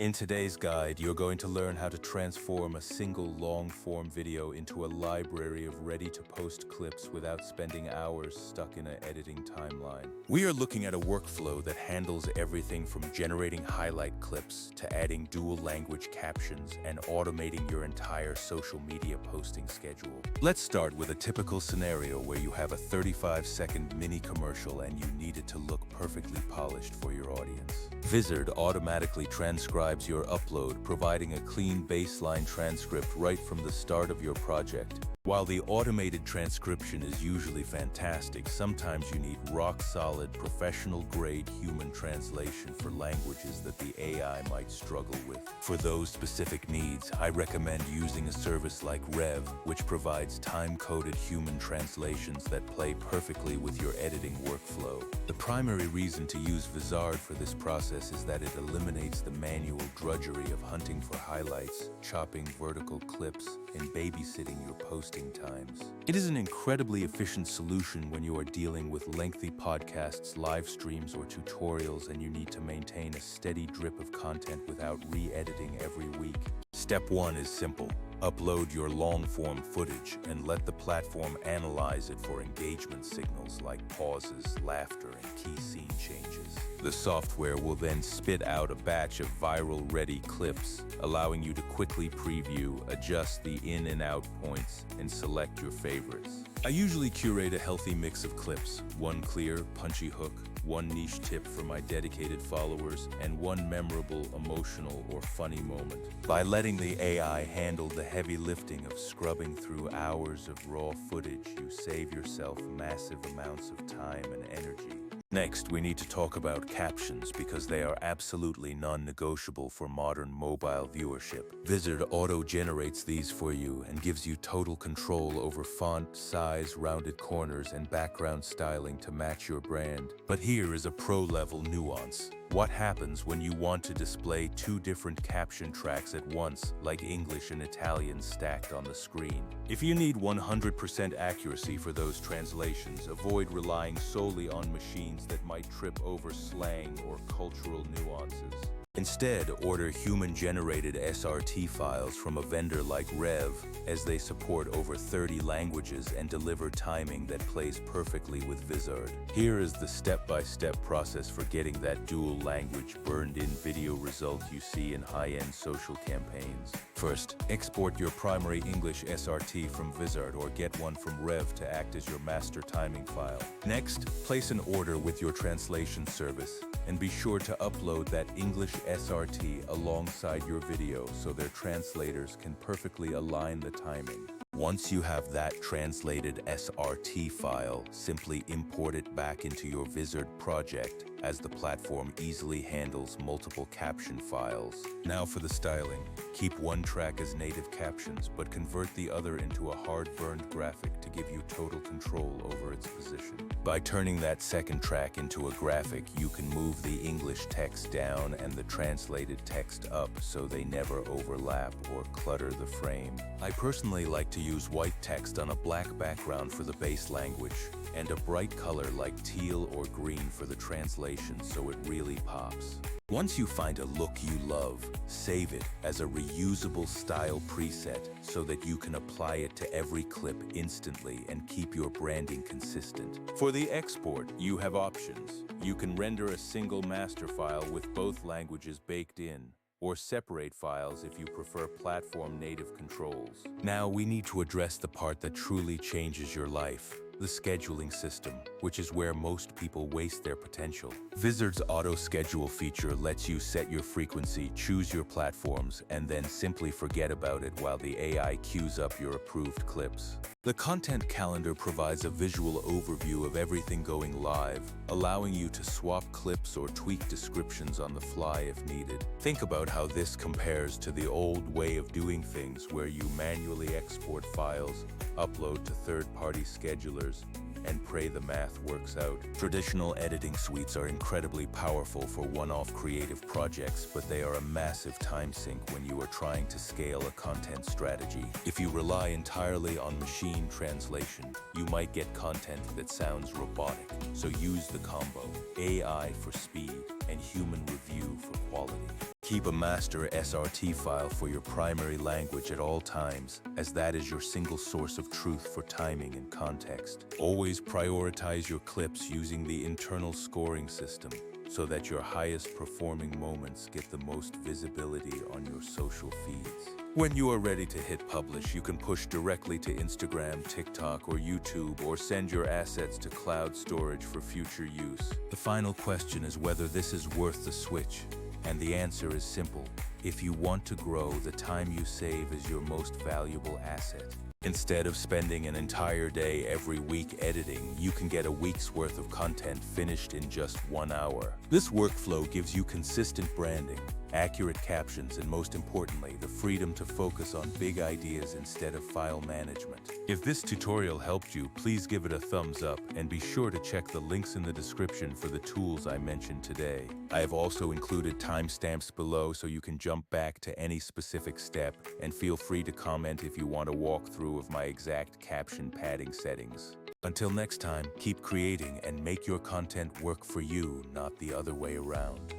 In today's guide, you're going to learn how to transform a single long-form video into a library of ready-to-post clips without spending hours stuck in an editing timeline. We are looking at a workflow that handles everything from generating highlight clips to adding dual-language captions and automating your entire social media posting schedule. Let's start with a typical scenario where you have a 35-second mini commercial and you need it to look perfectly polished for your audience. Vizard automatically transcribes your upload, providing a clean baseline transcript right from the start of your project. While the automated transcription is usually fantastic, sometimes you need rock-solid, professional-grade human translation for languages that the AI might struggle with. For those specific needs, I recommend using a service like Rev, which provides time-coded human translations that play perfectly with your editing workflow. The primary reason to use Vizard for this process is that it eliminates the manual drudgery of hunting for highlights, chopping vertical clips, and babysitting your posting times. It is an incredibly efficient solution when you are dealing with lengthy podcasts, live streams, or tutorials and you need to maintain a steady drip of content without re-editing every week. Step 1 is simple. Upload your long-form footage and let the platform analyze it for engagement signals like pauses, laughter, and key scene changes. The software will then spit out a batch of viral-ready clips, allowing you to quickly preview, adjust the in and out points, and select your favorites. I usually curate a healthy mix of clips, one clear, punchy hook, one niche tip for my dedicated followers, and one memorable, emotional, or funny moment. By letting the AI handle the heavy lifting of scrubbing through hours of raw footage, you save yourself massive amounts of time and energy. Next, we need to talk about captions because they are absolutely non-negotiable for modern mobile viewership. Vizard auto-generates these for you and gives you total control over font, size, rounded corners, and background styling to match your brand. But here is a pro-level nuance. What happens when you want to display two different caption tracks at once, like English and Italian stacked on the screen? If you need 100% accuracy for those translations, avoid relying solely on machines that might trip over slang or cultural nuances. Instead, order human-generated SRT files from a vendor like Rev, as they support over 30 languages and deliver timing that plays perfectly with Vizard. Here is the step-by-step process for getting that dual-language burned-in video result you see in high-end social campaigns. First, export your primary English SRT from Vizard or get one from Rev to act as your master timing file. Next, place an order with your translation service, and be sure to upload that English SRT alongside your video so their translators can perfectly align the timing. Once you have that translated SRT file, simply import it back into your Vizard project, as the platform easily handles multiple caption files. Now for the styling. Keep one track as native captions, but convert the other into a hard-burned graphic to give you total control over its position. By turning that second track into a graphic, you can move the English text down and the translated text up so they never overlap or clutter the frame. I personally like to use white text on a black background for the base language, and a bright color like teal or green for the translation so it really pops. Once you find a look you love, save it as a reusable style preset so that you can apply it to every clip instantly and keep your branding consistent. For the export, you have options. You can render a single master file with both languages baked in, or separate files if you prefer platform-native controls. Now we need to address the part that truly changes your life. The scheduling system, which is where most people waste their potential. Vizard's auto-schedule feature lets you set your frequency, choose your platforms, and then simply forget about it while the AI queues up your approved clips. The content calendar provides a visual overview of everything going live, allowing you to swap clips or tweak descriptions on the fly if needed. Think about how this compares to the old way of doing things where you manually export files, upload to third-party schedulers, and pray the math works out. Traditional editing suites are incredibly powerful for one-off creative projects, but they are a massive time sink when you are trying to scale a content strategy. If you rely entirely on machine translation, you might get content that sounds robotic. So use the combo: AI for speed and human review for quality. Keep a master SRT file for your primary language at all times, as that is your single source of truth for timing and context. Always prioritize your clips using the internal scoring system so that your highest performing moments get the most visibility on your social feeds. When you are ready to hit publish, you can push directly to Instagram, TikTok, or YouTube, or send your assets to cloud storage for future use. The final question is whether this is worth the switch. And the answer is simple. If you want to grow, the time you save is your most valuable asset. Instead of spending an entire day every week editing, you can get a week's worth of content finished in just 1 hour. This workflow gives you consistent branding, accurate captions, and most importantly, the freedom to focus on big ideas instead of file management. If this tutorial helped you, please give it a thumbs up and be sure to check the links in the description for the tools I mentioned today. I have also included timestamps below so you can jump back to any specific step, and feel free to comment if you want a walkthrough of my exact caption padding settings. Until next time, keep creating and make your content work for you, not the other way around.